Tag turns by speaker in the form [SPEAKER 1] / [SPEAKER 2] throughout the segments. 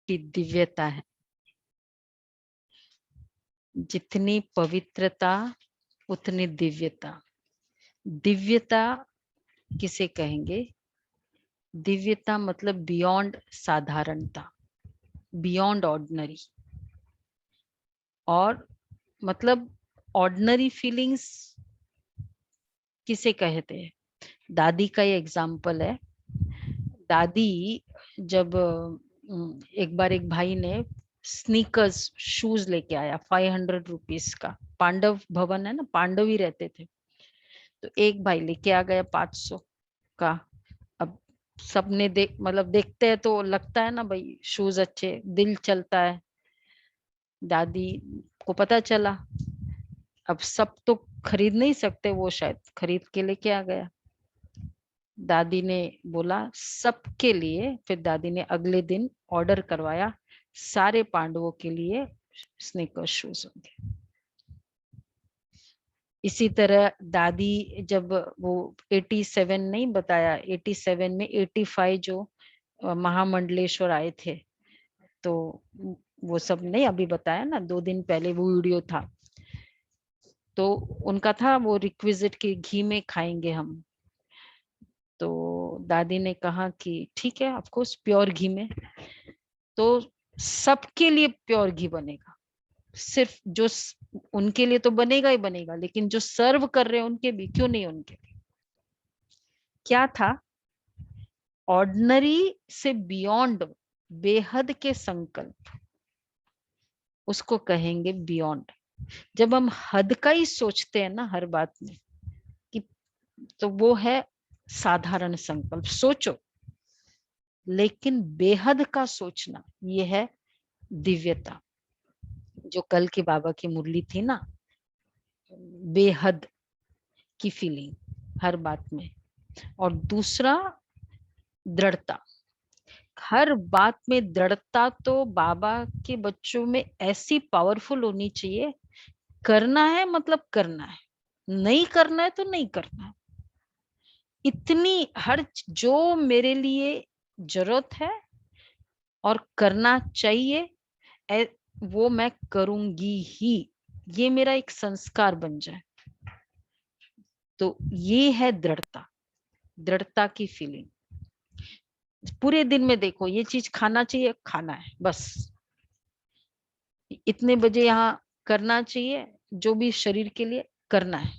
[SPEAKER 1] की दिव्यता है। जितनी पवित्रता उतनी दिव्यता। दिव्यता किसे कहेंगे? दिव्यता मतलब बियॉन्ड साधारणता, बियॉन्ड ऑर्डिनरी। और मतलब ऑर्डिनरी फीलिंग्स किसे कहते हैं? दादी का ये एग्जाम्पल है। दादी जब एक बार एक भाई ने स्नीकर्स शूज लेके आया 500 रुपीज का। पांडव भवन है ना, पांडव ही रहते थे। तो एक भाई लेके आ गया 500 का। अब सबने मतलब देखते हैं तो लगता है ना भाई शूज अच्छे, दिल चलता है। दादी को पता चला अब सब तो खरीद नहीं सकते, वो शायद खरीद के लेके आ गया। दादी ने बोला सबके लिए, फिर दादी ने अगले दिन ऑर्डर करवाया सारे पांडवों के लिए स्नीकर्स शूज होंगे। इसी तरह दादी जब वो 87 नहीं बताया, 87 में 85 जो महामंडलेश्वर आए थे, तो वो सब नहीं अभी बताया ना, 2 दिन पहले वो वीडियो था। तो उनका था वो रिक्विजिट की घी में खाएंगे हम। तो दादी ने कहा कि ठीक है, ऑफ कोर्स प्योर घी में। तो सबके लिए प्योर घी बनेगा, सिर्फ जो उनके लिए तो बनेगा ही बनेगा, लेकिन जो सर्व कर रहे हैं उनके भी, क्यों नहीं उनके लिए? क्या था? ऑर्डिनरी से बियॉन्ड, बेहद के संकल्प, उसको कहेंगे बियॉन्ड। जब हम हद का ही सोचते हैं ना हर बात में कि, तो वो है साधारण संकल्प, सोचो। लेकिन बेहद का सोचना, ये है दिव्यता। जो कल की बाबा की मुरली थी ना, बेहद की फीलिंग हर बात में। और दूसरा दृढ़ता, हर बात में दृढ़ता। तो बाबा के बच्चों में ऐसी पावरफुल होनी चाहिए, करना है मतलब करना है, नहीं करना है तो नहीं करना है। इतनी हर जो मेरे लिए जरूरत है और करना चाहिए, वो मैं करूंगी ही। ये मेरा एक संस्कार बन जाए। तो ये है दृढ़ता, दृढ़ता की फीलिंग। पूरे दिन में देखो, ये चीज खाना चाहिए, खाना है बस। इतने बजे यहाँ करना चाहिए, जो भी शरीर के लिए करना है।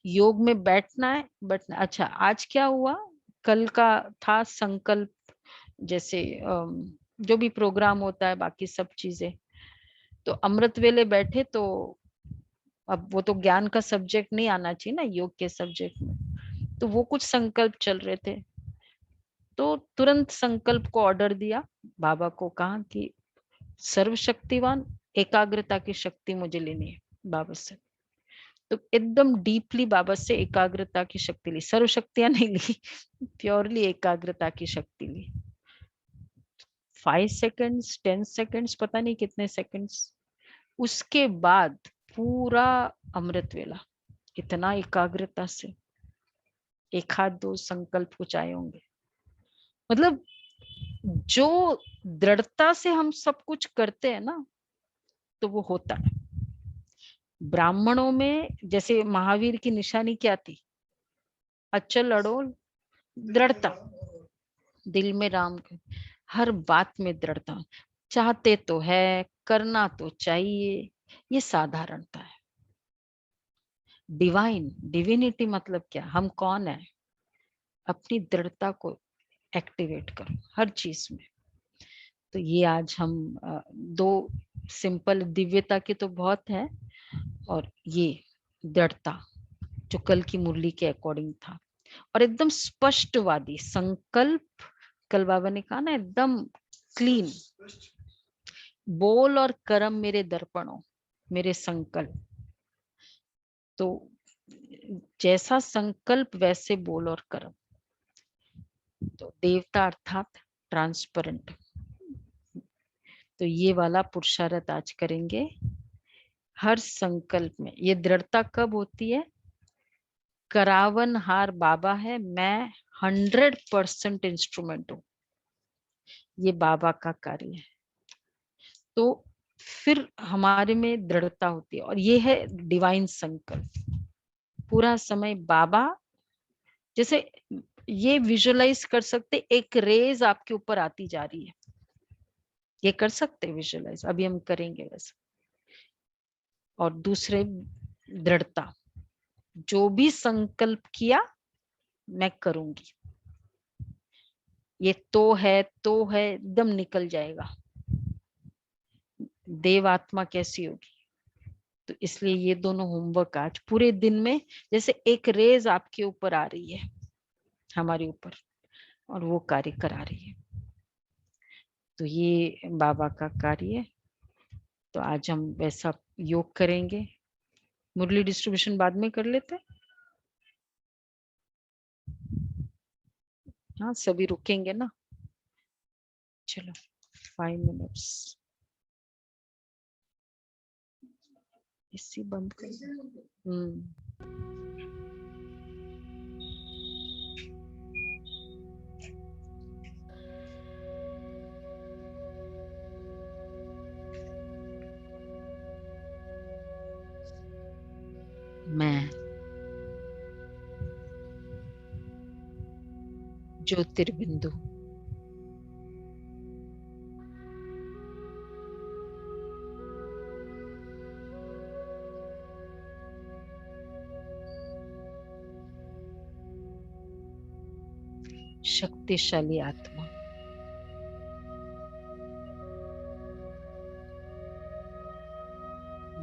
[SPEAKER 1] योग में बैठना है, बैठना। अच्छा आज क्या हुआ? कल का था संकल्प, जैसे जो भी प्रोग्राम होता है, बाकी सब चीजें। तो अमृत वेले बैठे, तो अब वो तो ज्ञान का सब्जेक्ट नहीं आना चाहिए ना योग के सब्जेक्ट में। तो वो कुछ संकल्प चल रहे थे, तो तुरंत संकल्प को ऑर्डर दिया। बाबा को कहा कि सर्वशक्तिवान एकाग्रता की शक्ति मुझे लेनी है बाबा से। तो एकदम डीपली बाबा से एकाग्रता की शक्ति ली, सर्व शक्तियां नहीं ली, प्योरली एकाग्रता की शक्ति ली। 5 सेकेंड्स, 10 सेकेंड्स, पता नहीं कितने सेकेंड्स। उसके बाद पूरा अमृत वेला इतना एकाग्रता से, एक हाथ दो संकल्प कुछ आए होंगे। मतलब जो दृढ़ता से हम सब कुछ करते हैं ना, तो वो होता है। ब्राह्मणों में जैसे महावीर की निशानी क्या थी? अचल अड़ोल दृढ़ता, दिल में राम के, हर बात में दृढ़ता। चाहते तो है, करना तो चाहिए, ये साधारणता है। डिवाइन, डिविनिटी मतलब क्या? हम कौन है? अपनी दृढ़ता को एक्टिवेट करो हर चीज में। तो ये आज हम दो सिंपल, दिव्यता की तो बहुत है, और ये दृढ़ता जो कल की मुरली के अकॉर्डिंग था। और एकदम स्पष्टवादी संकल्प, कल बाबा ने कहा ना एकदम क्लीन, बोल और कर्म मेरे दर्पणों, मेरे संकल्प। तो जैसा संकल्प वैसे बोल और कर्म। तो देवता अर्थात ट्रांसपेरेंट। तो ये वाला पुरुषार्थ आज करेंगे हर संकल्प में। ये दृढ़ता कब होती है? करावन हार बाबा है, मैं 100% इंस्ट्रूमेंट हूँ। ये बाबा का कार्य है। तो फिर हमारे में दृढ़ता होती है, और ये है डिवाइन संकल्प। पूरा समय बाबा, जैसे ये विजुअलाइज कर सकते, एक रेज आपके ऊपर आती जा रही है, ये कर सकते विजुअलाइज, अभी हम करेंगे वैसे। और दूसरे दृढ़ता, जो भी संकल्प किया मैं करूंगी, ये तो है एकदम निकल जाएगा। देव आत्मा कैसी होगी? तो इसलिए ये दोनों होमवर्क आज पूरे दिन में, जैसे एक रेज आपके ऊपर आ रही है हमारे ऊपर, और वो कार्य करा रही है। तो ये बाबा का कार्य है। तो आज हम वैसा योग करेंगे। मुरली डिस्ट्रीब्यूशन बाद में कर लेते हैं। हाँ, सभी रुकेंगे ना। चलो 5 मिनट्स इसी बंद कर। मैं ज्योतिर्बिंदु शक्तिशाली आत्मा,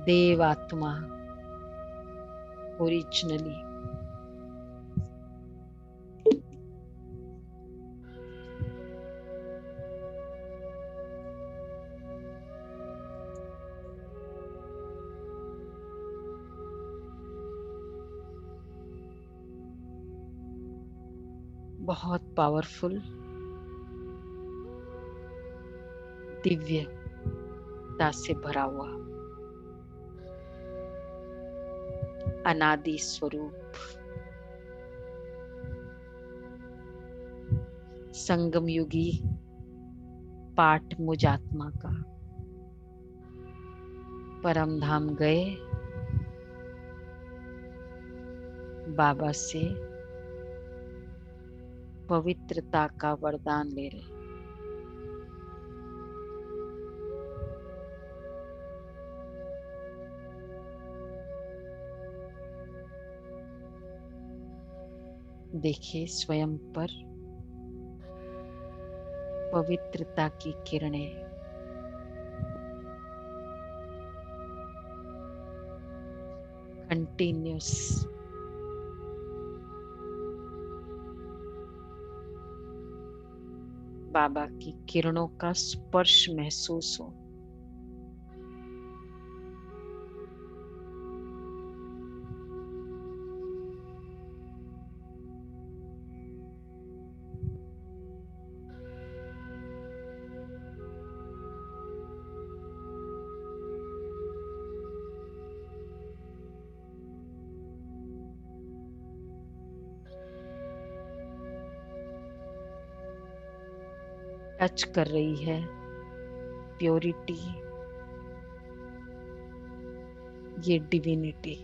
[SPEAKER 1] देव आत्मा, ओरिजिनली बहुत पावरफुल, दिव्यता से भरा हुआ अनादि स्वरूप, संगम युगी पाठ मुझ आत्मा का, परम धाम गए बाबा से पवित्रता का वरदान ले रहे। देखिए स्वयं पर पवित्रता की किरणें, कंटिन्यूस बाबा की किरणों का स्पर्श महसूस हो। टच कर रही है प्योरिटी, ये डिविनिटी।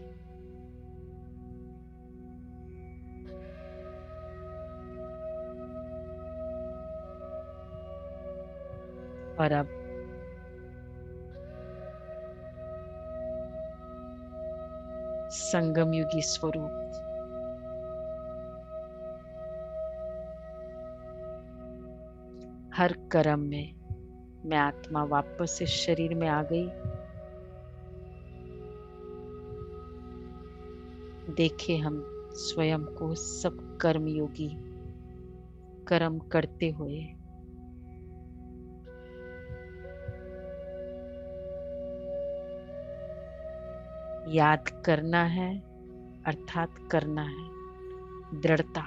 [SPEAKER 1] और अब संगम युगी स्वरूप, हर कर्म में मैं आत्मा वापस इस शरीर में आ गई। देखे हम स्वयं को सब कर्म योगी, कर्म करते हुए। याद करना है अर्थात करना है, दृढ़ता।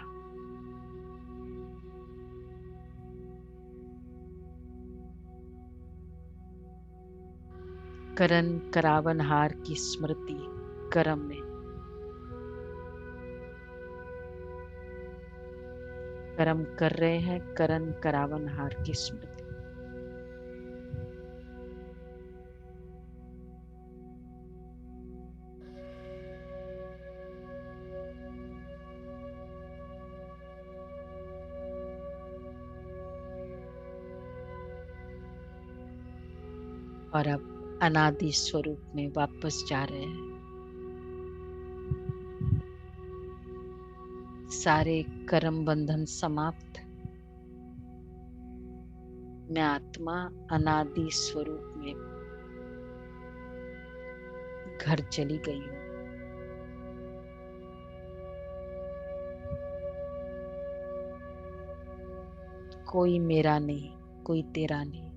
[SPEAKER 1] करन करावन हार की स्मृति कर्म में, कर्म कर रहे हैं, करन करावन हार की स्मृति। और अब अनादि स्वरूप में वापस जा रहे हैं। सारे कर्म बंधन समाप्त। मैं आत्मा अनादि स्वरूप में घर चली गई हूँ। कोई मेरा नहीं, कोई तेरा नहीं।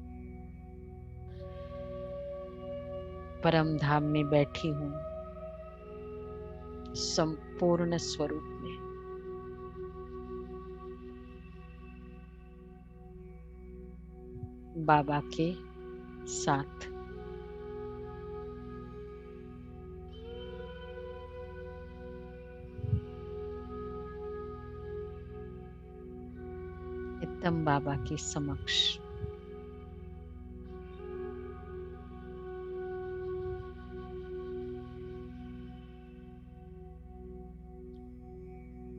[SPEAKER 1] परम धाम में बैठी हूँ, संपूर्ण स्वरूप में। बाबा के साथ। एकदम बाबा के समक्ष।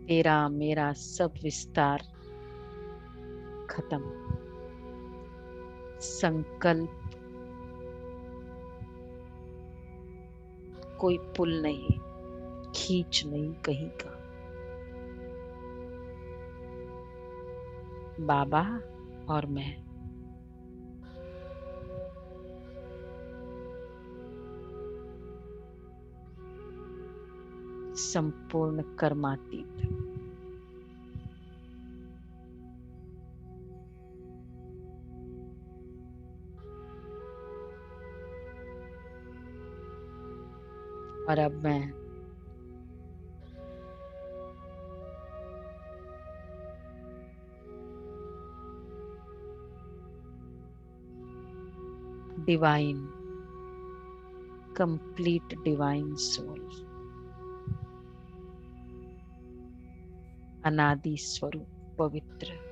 [SPEAKER 1] तेरा मेरा सब विस्तार खत्म। संकल्प कोई पुल नहीं, खींच नहीं कहीं का। बाबा और मैं। संपूर्ण कर्मातीत। और अब मैं डिवाइन, कंप्लीट डिवाइन सोल, अनादि स्वरूप, पवित्र।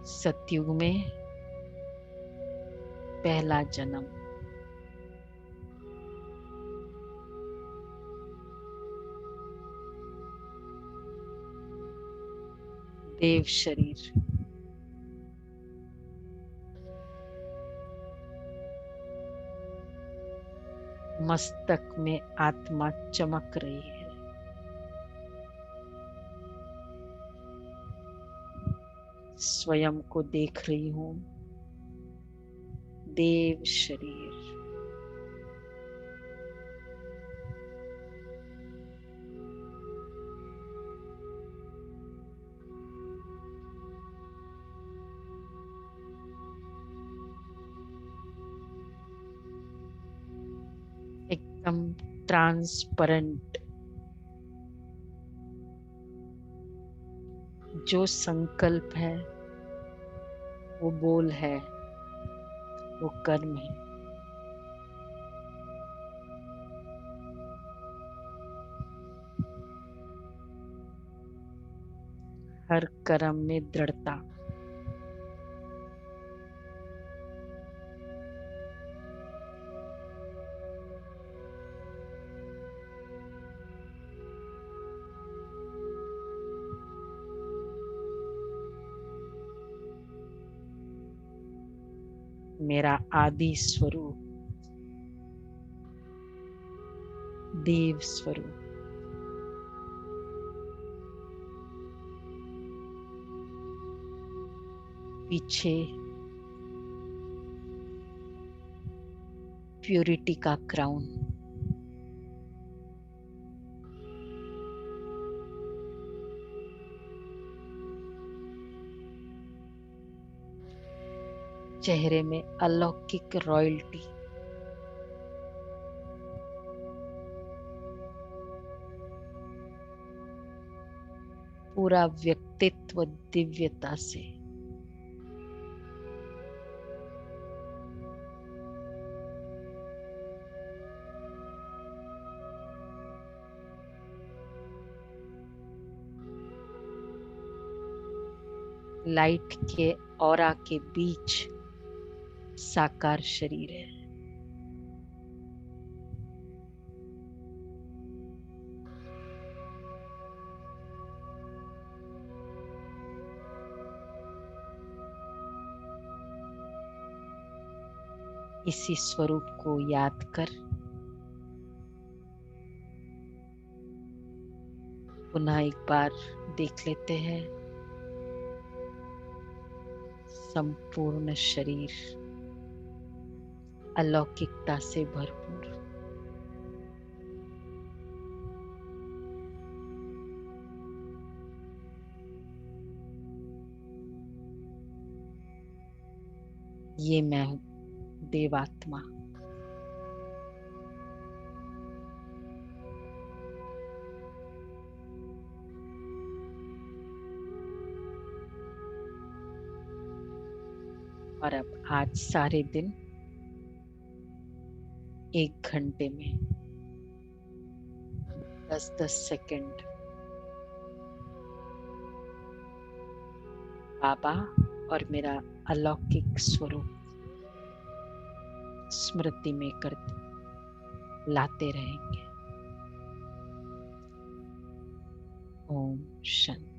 [SPEAKER 1] सतयुग में पहला जन्म। देव शरीर। मस्तक में आत्मा चमक रही है। स्वयं को देख रही हूं। देव शरीर। एकदम ट्रांसपेरेंट। जो संकल्प है वो बोल है, वो कर्म है। हर कर्म में दृढ़ता। मेरा आदि स्वरूप, देव स्वरूप। पीछे प्यूरिटी का क्राउन। चेहरे में अलौकिक रॉयल्टी। पूरा व्यक्तित्व दिव्यता से। लाइट के ऑरा के बीच साकार शरीर है। इसी स्वरूप को याद कर पुनः एक बार देख लेते हैं संपूर्ण शरीर अलौकिकता से भरपूर। ये मैं हूं, देवात्मा। और अब आज सारे दिन 1 घंटे में 10-10 सेकंड बाबा और मेरा अलौकिक स्वरूप स्मृति में करते लाते रहेंगे। ओम शांति।